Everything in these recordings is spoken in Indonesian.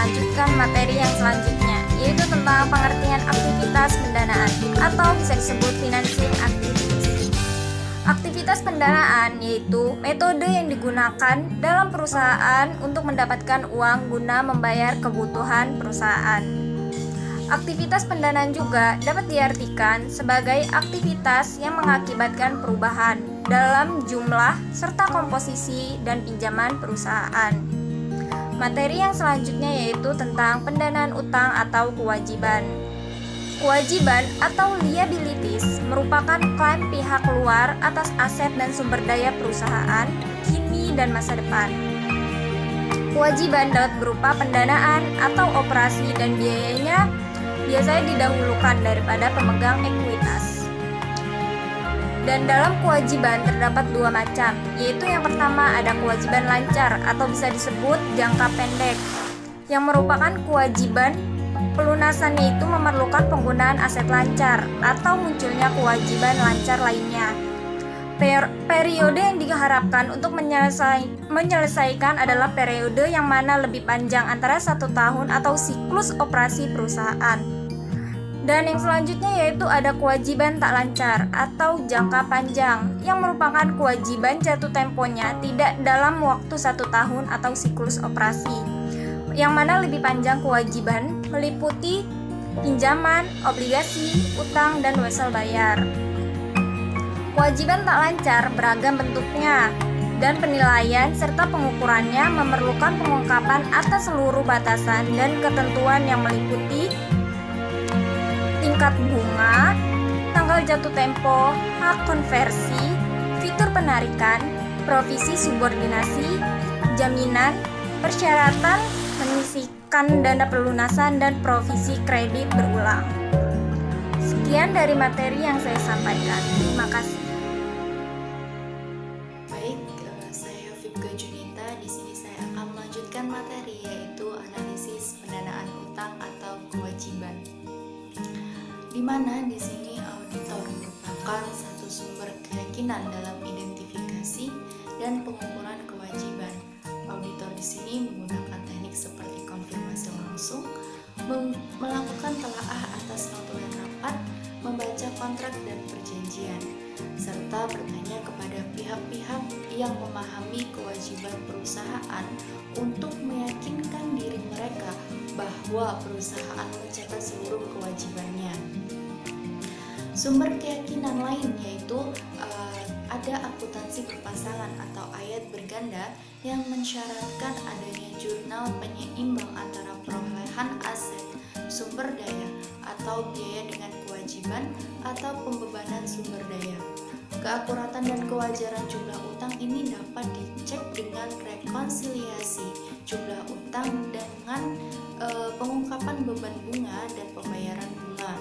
melanjutkan materi yang selanjutnya, yaitu tentang pengertian aktivitas pendanaan atau bisa disebut financing activities. Aktivitas pendanaan yaitu metode yang digunakan dalam perusahaan untuk mendapatkan uang guna membayar kebutuhan perusahaan. Aktivitas pendanaan juga dapat diartikan sebagai aktivitas yang mengakibatkan perubahan dalam jumlah serta komposisi dan pinjaman perusahaan. Materi yang selanjutnya yaitu tentang pendanaan utang atau kewajiban. Kewajiban atau liabilities merupakan klaim pihak luar atas aset dan sumber daya perusahaan kini dan masa depan. Kewajiban dapat berupa pendanaan atau operasi dan biayanya biasanya didahulukan daripada pemegang ekuitas. Dan dalam kewajiban terdapat dua macam, yaitu yang pertama ada kewajiban lancar atau bisa disebut jangka pendek, yang merupakan kewajiban pelunasannya itu memerlukan penggunaan aset lancar atau munculnya kewajiban lancar lainnya. Periode yang diharapkan untuk menyelesaikan adalah periode yang mana lebih panjang antara 1 tahun atau siklus operasi perusahaan. Dan yang selanjutnya yaitu ada kewajiban tak lancar atau jangka panjang yang merupakan kewajiban jatuh temponya tidak dalam waktu 1 tahun atau siklus operasi. Yang mana lebih panjang kewajiban meliputi pinjaman, obligasi, utang, dan wesel bayar. Kewajiban tak lancar beragam bentuknya dan penilaian serta pengukurannya memerlukan pengungkapan atas seluruh batasan dan ketentuan yang meliputi tingkat bunga, tanggal jatuh tempo, hak konversi, fitur penarikan, provisi subordinasi, jaminan, persyaratan menyisihkan dana pelunasan dan provisi kredit berulang. Sekian dari materi yang saya sampaikan. Terima kasih. Baik, saya Vipka Junita. Di sini saya akan melanjutkan materi yaitu analisis pendanaan utang atau kewajiban. Di mana di sini auditor merupakan satu sumber keyakinan dalam identifikasi dan pengukuran kewajiban. Auditor di sini menggunakan teknik seperti konfirmasi langsung, melakukan telaah atas notulen rapat, membaca kontrak dan perjanjian, serta bertanya kepada pihak-pihak yang memahami kewajiban perusahaan untuk meyakinkan diri mereka bahwa perusahaan mencatat seluruh kewajibannya. Sumber keyakinan lain yaitu ada akuntansi berpasangan atau ayat berganda yang mensyaratkan adanya jurnal penyeimbang antara perolehan aset, sumber daya, atau biaya dengan kewajiban atau pembebanan sumber daya. Keakuratan dan kewajaran jumlah utang ini dapat dicek dengan rekonsiliasi jumlah utang dengan pengungkapan beban bunga dan pembayaran bunga.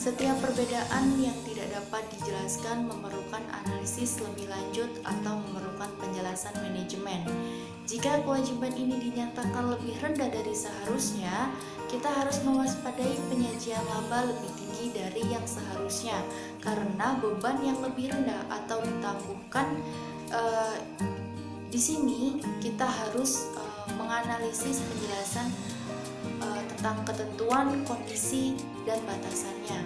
Setiap perbedaan yang tidak dapat dijelaskan memerlukan analisis lebih lanjut atau memerlukan penjelasan manajemen. Jika kewajiban ini dinyatakan lebih rendah dari seharusnya, kita harus mewaspadai penyajian laba lebih tinggi dari yang seharusnya karena beban yang lebih rendah atau ditangguhkan. Di sini kita harus menganalisis penjelasan tentang ketentuan, kondisi, dan batasannya.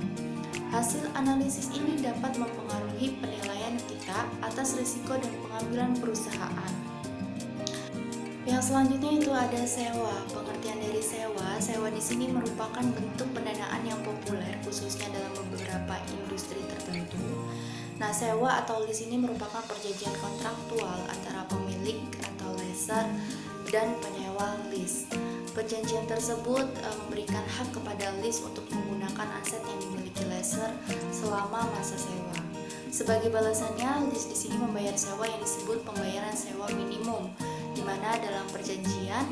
Hasil analisis ini dapat mempengaruhi penilaian kita atas risiko dan pengambilan perusahaan. Yang selanjutnya itu ada sewa. Pengertian dari sewa di sini merupakan bentuk pendanaan yang populer khususnya dalam beberapa industri tertentu. Nah, sewa atau lease ini merupakan perjanjian kontraktual antara pemilik atau lessor dan penyewa lease. Perjanjian tersebut memberikan hak kepada lease untuk menggunakan aset yang dimiliki lessor selama masa sewa. Sebagai balasannya, lease di sini membayar sewa yang disebut pembayaran sewa minimum, di mana dalam perjanjian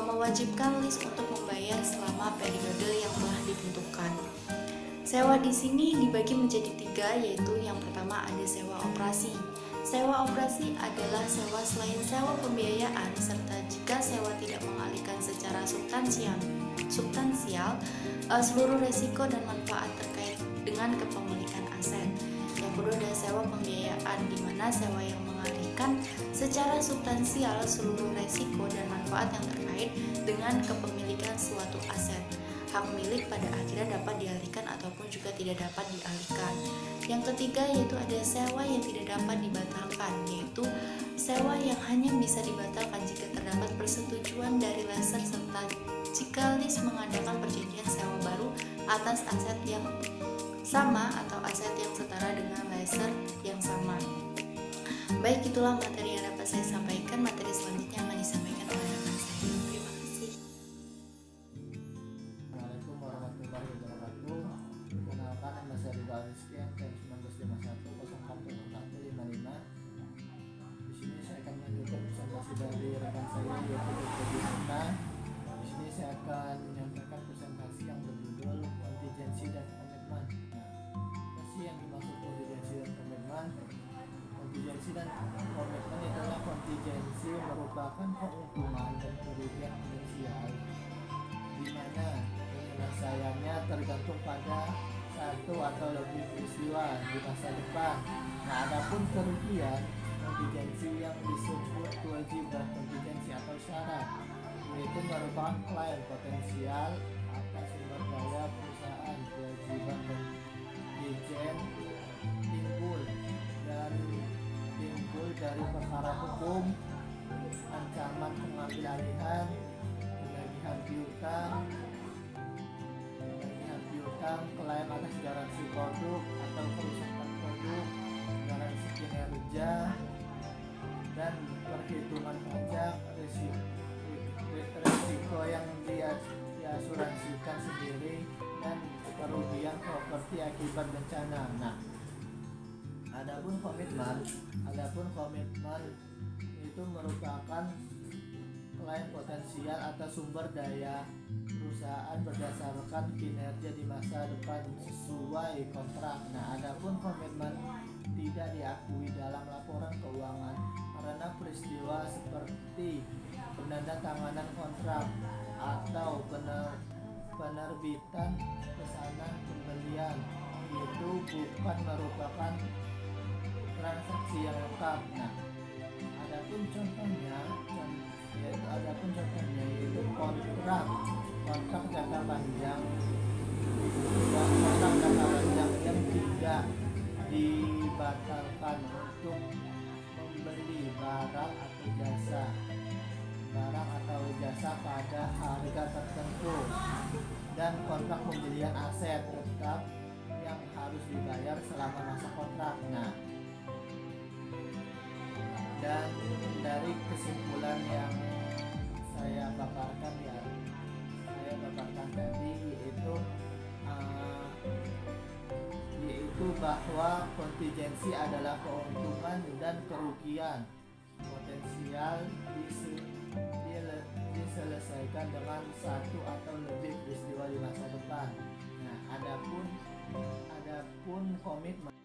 mewajibkan lease untuk membayar selama periode yang telah ditentukan. Sewa di sini dibagi menjadi 3, yaitu yang pertama ada sewa operasi. Sewa operasi adalah sewa selain sewa pembiayaan, serta jika sewa tidak mengalihkan secara substansial seluruh resiko dan manfaat terkait dengan kepemilikan aset. Yang kedua ada sewa pembiayaan, di mana sewa yang mengalihkan secara substansial seluruh resiko dan manfaat yang terkait dengan kepemilikan suatu aset. Hak milik pada akhirnya dapat dialihkan ataupun juga tidak dapat dialihkan. Yang ketiga yaitu ada sewa yang tidak dapat dibatalkan, yaitu sewa yang hanya bisa dibatalkan jika terdapat persetujuan dari lessor serta jika lease mengadakan perjanjian sewa baru atas aset yang sama atau aset yang setara dengan lessor yang sama. Baik, itulah materi yang dapat saya sampaikan. Materi selanjutnya akan disampaikan oleh rekan saya. Terima kasih. Assalamualaikum warahmatullahi wabarakatuh. Perkenalkan, nama saya Ridho Rizky, NPM 1951 Di sini saya akan melanjutkan presentasi dari rekan saya yaitu Dr. Disna. Di sini saya akan menyampaikan presentasi yang berjudul kontingensi dan komitmen. Apa sih yang dimaksud kontingensi dan komitmen? Kontingensi dan komitmen adalah kontingensi merupakan keuntungan dan kerugian potensial di mana penyelesaiannya tergantung pada satu atau lebih peristiwa di masa depan. Nah, adapun kerugian kontingensi yang disebut kewajiban kontingensi atau syarat, yaitu merupakan klaim potensial atas sumber daya perusahaan. Kewajiban kontingent timbul dari perkara hukum, ancaman pengambil alihan, penagihan piutang, klaim atas garansi produk atau kerusakan produk, garansi kinerja, dan perhitungan pajak, risiko yang diasuransikan sendiri, dan kerugian properti akibat bencana. Nah, adapun komitmen itu merupakan klaim potensial atas sumber daya perusahaan berdasarkan kinerja di masa depan sesuai kontrak. Nah, adapun komitmen tidak diakui dalam laporan keuangan karena peristiwa seperti penandatanganan kontrak atau penerbitan pesanan pembelian itu bukan merupakan transaksi yang lengkap. Nah, adapun contohnya yaitu kontrak jangka panjang yang tidak dibatalkan untuk membeli barang atau jasa pada harga tertentu, dan kontrak pembelian aset tetap yang harus dibayar selama masa kontrak. Nah, dan dari kesimpulan yang saya paparkan tadi yaitu bahwa kontingensi adalah keuntungan dan kerugian potensial diselesaikan dengan satu atau lebih peristiwa di masa depan. Nah, adapun komitmen